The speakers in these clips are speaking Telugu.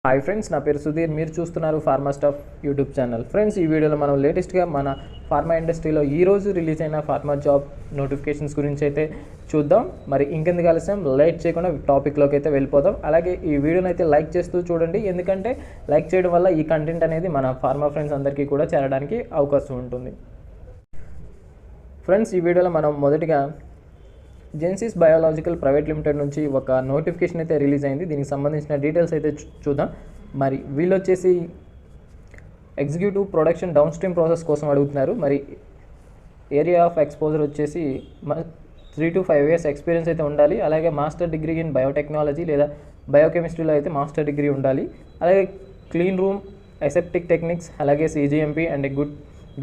హాయ్ ఫ్రెండ్స్, నా పేరు సుధీర్. మీరు చూస్తున్నారు pharma staff YouTube channel. Friends, ఈ వీడియోలో మనం లేటెస్ట్గా మన ఫార్మా ఇండస్ట్రీలో ఈరోజు రిలీజ్ అయిన ఫార్మా జాబ్ నోటిఫికేషన్స్ గురించి అయితే చూద్దాం. మరి ఇంకెందుకు ఆలస్యం, లేట్ చేయకుండా టాపిక్లోకి అయితే వెళ్ళిపోదాం. అలాగే ఈ వీడియోని అయితే లైక్ చేస్తూ చూడండి, ఎందుకంటే లైక్ చేయడం వల్ల ఈ కంటెంట్ అనేది మన ఫార్మా ఫ్రెండ్స్ అందరికీ కూడా చేరడానికి అవకాశం ఉంటుంది. ఫ్రెండ్స్, ఈ వీడియోలో మనం మొదటిగా జెన్సిస్ బయోలాజికల్ ప్రైవేట్ లిమిటెడ్ నుంచి ఒక నోటిఫికేషన్ అయితే రిలీజ్ అయింది. దీనికి సంబంధించిన డీటెయిల్స్ అయితే చూద్దాం. మరి వీళ్ళు వచ్చేసి executive production down stream process కోసం అడుగుతున్నారు. మరి ఏరియా ఆఫ్ ఎక్స్పోజర్ వచ్చేసి 3 to 5 years ఎక్స్పీరియన్స్ అయితే ఉండాలి. అలాగే మాస్టర్ డిగ్రీ ఇన్ బయోటెక్నాలజీ లేదా బయోకెమిస్ట్రీలో అయితే మాస్టర్ డిగ్రీ ఉండాలి. అలాగే క్లీన్ రూమ్, అసెప్టిక్ టెక్నిక్స్, అలాగే CGMP అండ్ గుడ్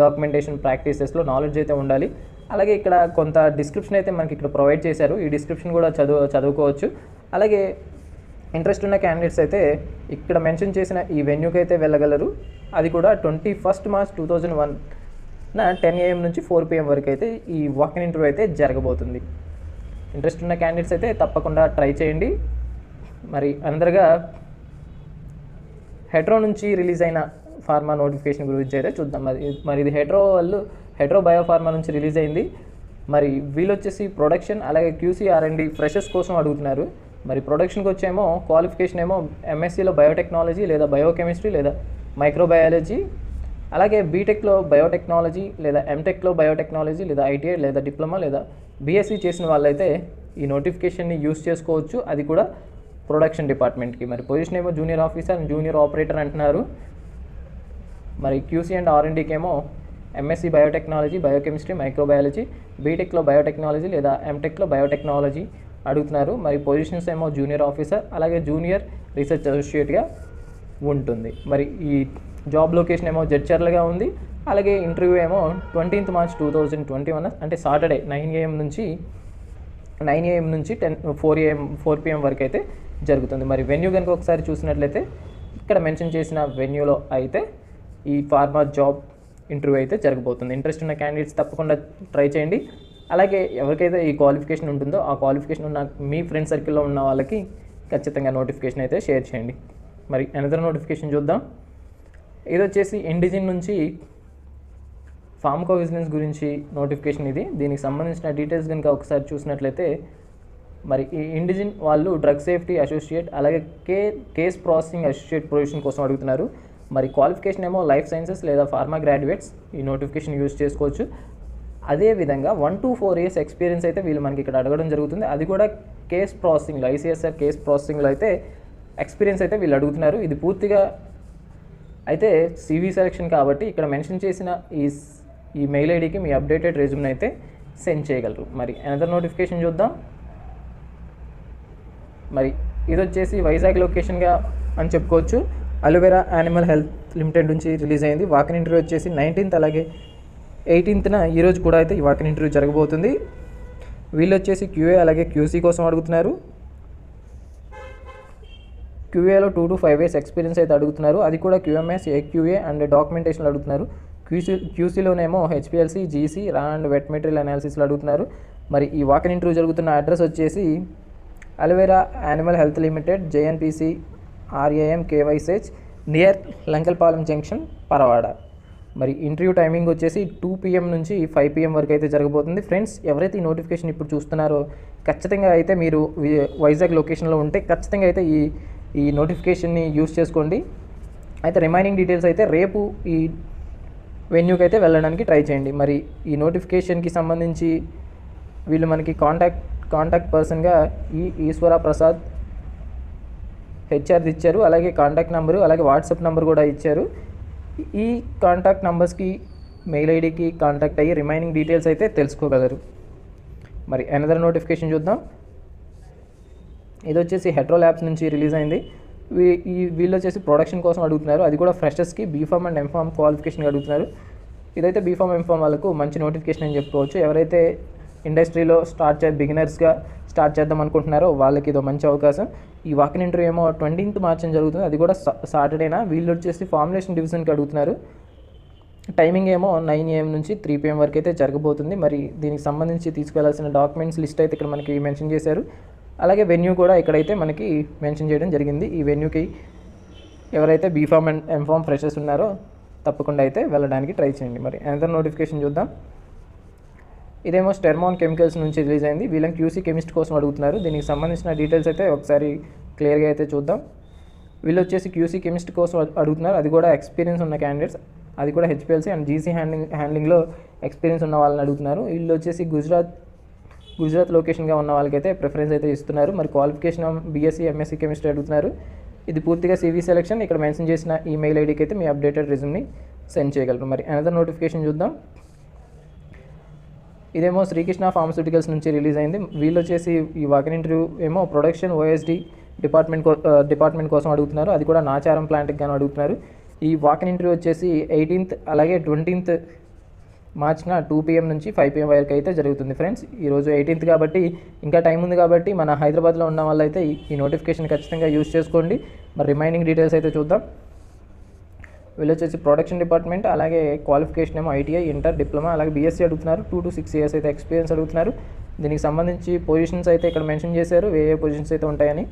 డాక్యుమెంటేషన్ ప్రాక్టీసెస్లో నాలెడ్జ్ అయితే ఉండాలి. అలాగే ఇక్కడ కొంత డిస్క్రిప్షన్ అయితే మనకి ఇక్కడ ప్రొవైడ్ చేశారు. ఈ డిస్క్రిప్షన్ కూడా చదువుకోవచ్చు. అలాగే ఇంట్రెస్ట్ ఉన్న క్యాండిడేట్స్ అయితే ఇక్కడ మెన్షన్ చేసిన ఈ వెన్యూకి అయితే వెళ్ళగలరు. అది కూడా 21 March 2001 10 AM నుంచి 4 PM వరకు అయితే ఈ వాక్-ఇన్ ఇంటర్వ్యూ అయితే జరగబోతుంది. ఇంట్రెస్ట్ ఉన్న క్యాండిడేట్స్ అయితే తప్పకుండా ట్రై చేయండి. మరి అందరిగా హెట్రో నుంచి రిలీజ్ అయిన ఫార్మా నోటిఫికేషన్ గురించి అయితే చూద్దాం. మరి ఇది హెట్రో బయోఫార్మా నుంచి రిలీజ్ అయింది. మరి వీళ్ళు వచ్చేసి ప్రొడక్షన్ అలాగే QC/R&D ఫ్రెషర్స్ కోసం అడుగుతున్నారు. మరి ప్రొడక్షన్కి వచ్చేమో క్వాలిఫికేషన్ ఏమో MScలో బయోటెక్నాలజీ లేదా బయోకెమిస్ట్రీ లేదా మైక్రోబయాలజీ, అలాగే బీటెక్లో బయోటెక్నాలజీ లేదా MTechలో బయోటెక్నాలజీ లేదా ITI లేదా డిప్లొమా లేదా BSc చేసిన వాళ్ళైతే ఈ నోటిఫికేషన్ని యూస్ చేసుకోవచ్చు. అది కూడా ప్రొడక్షన్ డిపార్ట్మెంట్కి. మరి పొజిషన్ ఏమో junior officer and junior operator అంటున్నారు. మరి QC అండ్ R&Dకి ఏమో MSc బయోటెక్నాలజీ, బయోకెమిస్ట్రీ, మైక్రోబయాలజీ, బీటెక్లో బయోటెక్నాలజీ లేదా MTechలో బయోటెక్నాలజీ అడుగుతున్నారు. మరి పొజిషన్స్ ఏమో జూనియర్ ఆఫీసర్ అలాగే జూనియర్ రీసెర్చ్ అసోసియేట్గా ఉంటుంది. మరి ఈ జాబ్ లొకేషన్ ఏమో జడ్చర్లగా ఉంది. అలాగే ఇంటర్వ్యూ ఏమో 20th March 2021 అంటే సాటర్డే 9 AM నుంచి 4 PM వరకు అయితే జరుగుతుంది. మరి వెన్యూ కనుక ఒకసారి చూసినట్లయితే ఇక్కడ మెన్షన్ చేసిన వెన్యూలో అయితే ఈ ఫార్మా జాబ్ ఇంటర్వ్యూ అయితే జరగబోతుంది. ఇంట్రెస్ట్ ఉన్న క్యాండిడేట్స్ తప్పకుండా ట్రై చేయండి. అలాగే ఎవరికైతే ఈ క్వాలిఫికేషన్ ఉంటుందో ఆ క్వాలిఫికేషన్ ఉన్న మీ ఫ్రెండ్ సర్కిల్లో ఉన్న వాళ్ళకి ఖచ్చితంగా నోటిఫికేషన్ అయితే షేర్ చేయండి. మరి అనదర్ నోటిఫికేషన్ చూద్దాం. ఇది వచ్చేసి ఇండిజిన్ నుంచి ఫార్మకోవిజిలెన్స్ గురించి నోటిఫికేషన్ ఇది. దీనికి సంబంధించిన డీటెయిల్స్ కనుక ఒకసారి చూసినట్లయితే మరి ఈ ఇండిజిన్ వాళ్ళు డ్రగ్ సేఫ్టీ అసోసియేట్ అలాగే కేస్ ప్రాసెసింగ్ అసోసియేట్ పొజిషన్ కోసం అడుగుతున్నారు. మరి క్వాలిఫికేషన్ ఏమో లైఫ్ సైన్సెస్ లేదా ఫార్మా గ్రాడ్యుయేట్స్ ఈ నోటిఫికేషన్ యూజ్ చేసుకోవచ్చు. అదేవిధంగా 1 to 4 years ఎక్స్పీరియన్స్ అయితే వీళ్ళు మనకి ఇక్కడ అడగడం జరుగుతుంది. అది కూడా కేస్ ప్రాసెసింగ్లో ICSR కేస్ ప్రాసెసింగ్లో అయితే ఎక్స్పీరియన్స్ అయితే వీళ్ళు అడుగుతున్నారు. ఇది పూర్తిగా అయితే CV సెలెక్షన్ కాబట్టి ఇక్కడ మెన్షన్ చేసిన ఈ మెయిల్ ఐడికి మీ అప్డేటెడ్ రెజ్యూమ్ని అయితే సెండ్ చేయగలరు. మరి అనదర్ నోటిఫికేషన్ చూద్దాం. మరి ఇది వచ్చేసి వైజాగ్ లొకేషన్గా అని చెప్పుకోవచ్చు. అలోవెరా యానిమల్ హెల్త్ లిమిటెడ్ నుంచి రిలీజ్ అయింది. వాక్-ఇన్ ఇంటర్వ్యూ వచ్చేసి 19th అలాగే 18th ఈరోజు కూడా అయితే ఈ వాక్-ఇన్ ఇంటర్వ్యూ జరగబోతుంది. వీళ్ళు వచ్చేసి QA అలాగే QC కోసం అడుగుతున్నారు. QAలో 2 to 5 years ఎక్స్పీరియన్స్ అయితే అడుగుతున్నారు. అది కూడా QMS, AQA అండ్ డాక్యుమెంటేషన్లు అడుగుతున్నారు. QCలోనేమో HPLC, GC, రా అండ్ వెట్ మెటీరియల్ అనాలిసిస్లో అడుగుతున్నారు. మరి ఈ వాక్-ఇన్ ఇంటర్వ్యూ జరుగుతున్న అడ్రస్ వచ్చేసి Alivira animal health limited, JNPC RAM KYSH near Lankelapalem junction, Paravada. మరి ఇంటర్వ్యూ టైమింగ్ వచ్చేసి 2 PM నుంచి 5 PM వరకు అయితే జరగబోతుంది. ఫ్రెండ్స్, ఎవరైతే ఈ నోటిఫికేషన్ ఇప్పుడు చూస్తున్నారో ఖచ్చితంగా అయితే మీరు వైజాగ్ లొకేషన్లో ఉంటే ఖచ్చితంగా అయితే ఈ నోటిఫికేషన్ని యూస్ చేసుకోండి. అయితే రిమైనింగ్ డీటెయిల్స్ అయితే రేపు ఈ వెన్యూకి అయితే వెళ్ళడానికి ట్రై చేయండి. మరి ఈ నోటిఫికేషన్కి సంబంధించి వీళ్ళు మనకి కాంటాక్ట్ పర్సన్గా ఈశ్వర ప్రసాద్ HR ఇచ్చారు. అలాగే కాంటాక్ట్ నెంబరు అలాగే వాట్సాప్ నెంబర్ కూడా ఇచ్చారు. ఈ కాంటాక్ట్ నెంబర్స్కి మెయిల్ ఐడికి కాంటాక్ట్ అయ్యి రిమైనింగ్ డీటెయిల్స్ అయితే తెలుసుకోగలరు. మరి అనదర్ నోటిఫికేషన్ చూద్దాం. ఇది వచ్చేసి హెట్రో ల్యాబ్స్ నుంచి రిలీజ్ అయింది. వీళ్ళు వచ్చేసి ప్రొడక్షన్ కోసం అడుగుతున్నారు. అది కూడా ఫ్రెషర్స్కి BPharm అండ్ MPharm క్వాలిఫికేషన్ అడుగుతున్నారు. ఇదైతే BPharm MPharm వాళ్ళకు మంచి నోటిఫికేషన్ అని చెప్పుకోవచ్చు. ఎవరైతే ఇండస్ట్రీలో బిగినర్స్గా స్టార్ట్ చేద్దాం అనుకుంటున్నారో వాళ్ళకి ఇదో మంచి అవకాశం. ఈ వాక్-ఇన్ ఇంటర్వ్యూ ఏమో 20th March అని జరుగుతుంది. అది కూడా సాటర్డేనా. వీళ్ళు వచ్చేసి ఫార్ములేషన్ డివిజన్కి అడుగుతున్నారు. టైమింగ్ ఏమో 9 AM నుంచి 3 PM వరకు అయితే జరగబోతుంది. మరి దీనికి సంబంధించి తీసుకెళ్లాల్సిన డాక్యుమెంట్స్ లిస్ట్ అయితే ఇక్కడ మనకి మెన్షన్ చేశారు. అలాగే వెన్యూ కూడా ఇక్కడైతే మనకి మెన్షన్ చేయడం జరిగింది. ఈ వెన్యూకి ఎవరైతే బీఫామ్ అండ్ ఎంఫామ్ ఫ్రెషర్స్ ఉన్నారో తప్పకుండా అయితే వెళ్ళడానికి ట్రై చేయండి. మరి అనదర్ నోటిఫికేషన్ చూద్దాం. ఇదేమో స్టెర్మాన్ కెమికల్స్ నుంచి రిలీజ్ అయింది. వీళ్ళని క్యూసీ కెమిస్ట్ కోసం అడుగుతున్నారు. దీనికి సంబంధించిన డీటెయిల్స్ అయితే ఒకసారి క్లియర్గా అయితే చూద్దాం. వీళ్ళు వచ్చేసి క్యూసీ కెమిస్ట్ కోసం అడుగుతున్నారు. అది కూడా ఎక్స్పీరియన్స్ ఉన్న క్యాండిడేట్స్, అది కూడా హెచ్పిఎల్సీ అండ్ జీసీ హ్యాండ్లింగ్లో ఎక్స్పీరియన్స్ ఉన్న వాళ్ళని అడుగుతున్నారు. వీళ్ళు వచ్చేసి గుజరాత్ లొకేషన్గా ఉన్న వాళ్ళకైతే ప్రిఫరెన్స్ అయితే ఇస్తున్నారు. మరి క్వాలిఫికేషన్ బీఎస్సీ ఎంఎస్సీ కెమిస్ట్రీ అడుగుతున్నారు. ఇది పూర్తిగా CV సెలెక్షన్. ఇక్కడ మెన్షన్ చేసిన ఈమెయిల్ ఐడికి అయితే మీ అప్డేటెడ్ రెజ్యూమ్ని సెండ్ చేయగలరు. మరి అనదర్ నోటిఫికేషన్ చూద్దాం. ఇదేమో శ్రీకృష్ణ ఫార్మస్యూటికల్స్ నుంచి రిలీజ్ అయింది. వీళ్ళు వచ్చేసి ఈ వాకిన్ ఇంటర్వ్యూ ఏమో ప్రొడక్షన్ OSD డిపార్ట్మెంట్ కోసం అడుగుతున్నారు. అది కూడా నాచారం ప్లాంట్కి గాను అడుగుతున్నారు. ఈ వాకిన్ ఇంటర్వ్యూ వచ్చేసి 18th అలాగే 20th మార్చిన 2 PM నుంచి 5 PM వరకు అయితే జరుగుతుంది ఫ్రెండ్స్. ఈరోజు 18th కాబట్టి ఇంకా టైం ఉంది కాబట్టి మన హైదరాబాద్లో ఉన్న వాళ్ళైతే ఈ నోటిఫికేషన్ ఖచ్చితంగా యూజ్ చేసుకోండి. మరి రిమైనింగ్ డీటెయిల్స్ అయితే చూద్దాం. వీళ్ళు వచ్చేసి ప్రొడక్షన్ డిపార్ట్మెంట్, అలాగే క్వాలిఫికేషన్ ఏమో ITI, ఇంటర్, డిప్లొమా, అలాగే BSc అడుగుతున్నారు. 2 to 6 years అయితే ఎక్స్పీరియన్స్ అడుగుతున్నారు. దీనికి సంబంధించి పొజిషన్స్ అయితే ఇక్కడ మెన్షన్ చేశారు, ఏ పొజిషన్స్ అయితే ఉంటాయని.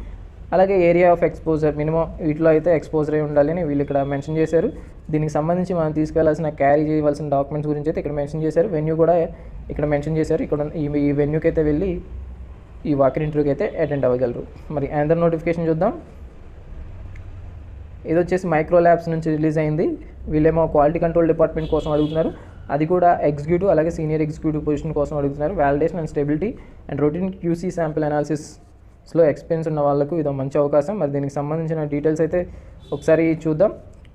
అలాగే ఏరియా ఆఫ్ ఎక్స్పోజర్ మినిమం వీటిలో అయితే ఎక్స్పోజర్ అయి ఉండాలని వీళ్ళు ఇక్కడ మెన్షన్ చేశారు. దీనికి సంబంధించి మనం తీసుకెళ్లాల్సిన క్యారీ చేయవలసిన డాక్యుమెంట్స్ గురించి అయితే ఇక్కడ మెన్షన్ చేశారు. వెన్యూ కూడా ఇక్కడ మెన్షన్ చేశారు. ఇక్కడ ఈ వెన్యూకి అయితే వెళ్ళి ఈ వాకిన్ ఇంటర్వ్యూకి అయితే అటెండ్ అవ్వగలరు. మరి అనదర్ నోటిఫికేషన్ చూద్దాం. ఇది వచ్చేసి మైక్రో ల్యాబ్స్ నుంచి రిలీజ్ అయింది. వీళ్ళేమో క్వాలిటీ కంట్రోల్ డిపార్ట్మెంట్ కోసం అడుగుతున్నారు. అది కూడా ఎగ్జిక్యూటివ్ అలాగే సీనియర్ ఎగ్జిక్యూటివ్ పొజిషన్ కోసం అడుగుతున్నారు. Validation and stability and routine QC sample అనాలిసిస్లో ఎక్స్పీరియన్స్ ఉన్న వాళ్ళకు ఇదో మంచి అవకాశం. మరి దీనికి సంబంధించిన డీటెయిల్స్ అయితే ఒకసారి చూద్దాం.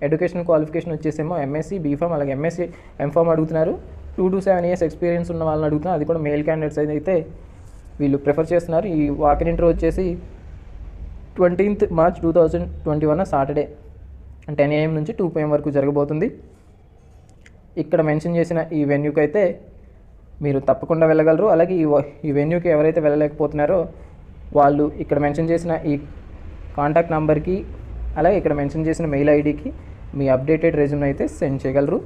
ఎడ్యుకేషన్ క్వాలిఫికేషన్ వచ్చేసేమో MSc, BPharm అలాగే MSc ఎంఫామ్ అడుగుతున్నారు. 2 to 7 years ఎక్స్పీరియన్స్ ఉన్న వాళ్ళని అడుగుతున్నారు. అది కూడా మేల్ క్యాండిడేట్స్ అయితే వీళ్ళు ప్రిఫర్ చేస్తున్నారు. ఈ వాకిన్ ఇంటర్వ్యూ వచ్చేసి 20th March 2021 సాటర్డే 10 AM నుంచి 2 PM వరకు జరగబోతుంది. ఇక్కడ మెన్షన్ చేసిన ఈ వెన్యూకి అయితే మీరు తప్పకుండా వెళ్ళగలరు. అలాగే ఈ వెన్యూకి ఎవరైతే వెళ్ళలేకపోతున్నారో వాళ్ళు ఇక్కడ మెన్షన్ చేసిన ఈ కాంటాక్ట్ నెంబర్కి అలాగే ఇక్కడ మెన్షన్ చేసిన మెయిల్ ఐడికి మీ అప్డేటెడ్ రెజ్యూమ్ అయితే సెండ్ చేయగలరు.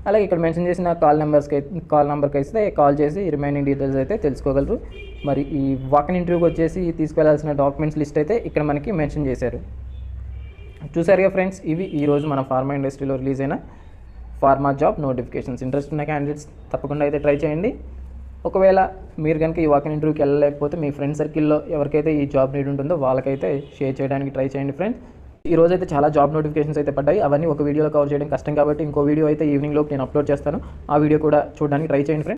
అలాగే ఇక్కడ మెన్షన్ చేసిన కాల్ నెంబర్కి అయితే కాల్ చేసి రిమైనింగ్ డీటెయిల్స్ అయితే తెలుసుకోగలరు. మరి ఈ వాకిన్ ఇంటర్వ్యూకి వచ్చేసి తీసుకెళ్లాల్సిన డాక్యుమెంట్స్ లిస్ట్ అయితే ఇక్కడ మనకి మెన్షన్ చేశారు. చూసారుగా ఫ్రెండ్స్, ఇవి ఈరోజు మన ఫార్మా ఇండస్ట్రీలో రిలీజ్ అయిన ఫార్మా జాబ్ నోటిఫికేషన్స్. ఇంట్రెస్ట్ ఉన్న క్యాండిడేట్స్ తప్పకుండా అయితే ట్రై చేయండి. ఒకవేళ మీరు కనుక ఈ వాకిన్ ఇంటర్వ్యూకి వెళ్ళలేకపోతే మీ ఫ్రెండ్ సర్కిల్లో ఎవరికైతే ఈ జాబ్ నీడ్ ఉంటుందో వాళ్ళకైతే షేర్ చేయడానికి ట్రై చేయండి ఫ్రెండ్స్. ఈ రోజు అయితే చాలా జాబ్ నోటిఫికేషన్స్ అయితే పడ్డాయి. అవన్నీ ఒక వీడియోలో కవర్ చేయడం కష్టం కాబట్టి ఇంకో వీడియో అయితే ఈవినింగ్ లోపు నేను అప్లోడ్ చేస్తాను. ఆ వీడియో కూడా చూడడానికి ట్రై చేయండి ఫ్రెండ్స్.